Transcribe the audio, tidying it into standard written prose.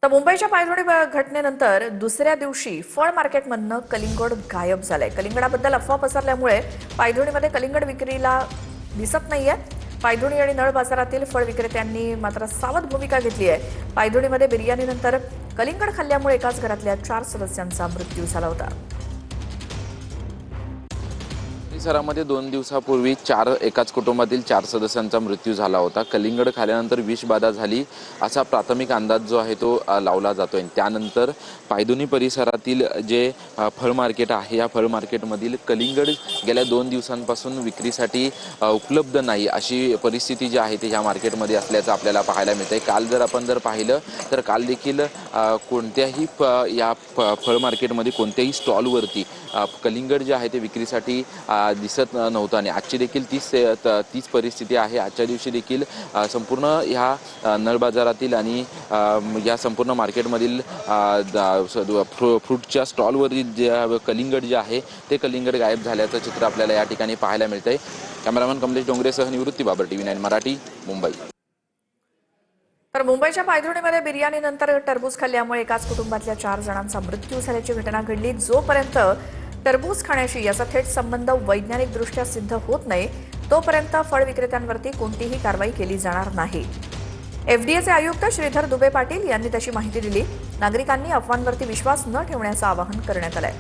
तर मुंबईच्या पायथ्याडी घटनेनंतर दुसऱ्या दिवशी फळ मार्केटमधनं कलिंगड गायब झालंय. कलिंगडाबद्दल अफवा पसरल्यामुळे पायथ्याडीमध्ये कलिंगड विक्रीला दिसत नाहीये. पायथ्याडी आणि नळ बाजारातील फळ विक्रेत्यांनी मात्र सावध भूमिका घेतली आहे. पायथ्याडीमध्ये बिर्याणीनंतर कलिंगड खाल्ल्यामुळे एकाच घरातल्या 4 सदस्यांचा मृत्यू झाला होता. परिसरामध्ये 2 दिवसापूर्वी एकाच कुटुंबातील 4 सदस्यांचा मृत्यू झाला होता. कलिंगड खाल्यानंतर विषबाधा झाली असा प्राथमिक अंदाज जो आहे तो लावला जातोय. त्यानंतर पायथ्याडी परिसरातील जे फळ मार्केट आहे या फळ मार्केटमधील कलिंगड गेल्या 2 दिवसांपासून विक्रीसाठी उपलब्ध नाही अशी परिस्थिती जी आहे ती ह्या मार्केटमध्ये असल्याचं आपल्याला पाहायला मिळतंय. काल जर आपण पाहिलं तर काल देखील कोणत्याही या फळ मार्केटमध्ये कोणत्याही स्टॉलवरती कलिंगड जे आहे ते विक्रीसाठी दिसत नव्हतं आणि आजची देखील तीच परिस्थिती आहे. आजच्या दिवशी देखील संपूर्ण ह्या नळ बाजारातील आणि या संपूर्ण मार्केटमधील फ्रूटच्या स्टॉलवरील जे कलिंगड जे आहे ते कलिंगड गायब झाल्याचं चित्र आपल्याला या ठिकाणी पाहायला मिळतंय. कॅमेरामन कमलेश डोंगरेसह निवृत्ती बाबर, TV9 मराठी, मुंबई. तर मुंबईच्या पायथ्याडीमध्ये बिर्याणीनंतर टरबूज खाल्ल्यामुळे एकाच कुटुंबातल्या 4 जणांचा मृत्यू झाल्याची घटना घडली. जोपर्यंत टरबूज खाण्याशी याचा थेट संबंध वैज्ञानिकदृष्ट्या सिद्ध होत नाही तोपर्यंत फळ विक्रेत्यांवरती कोणतीही कारवाई केली जाणार नाही. FDAचे आयुक्त श्रीधर दुबे पाटील यांनी तशी माहिती दिली. नागरिकांनी अफवांवरती विश्वास न ठेवण्याचं आवाहन करण्यात आलंय.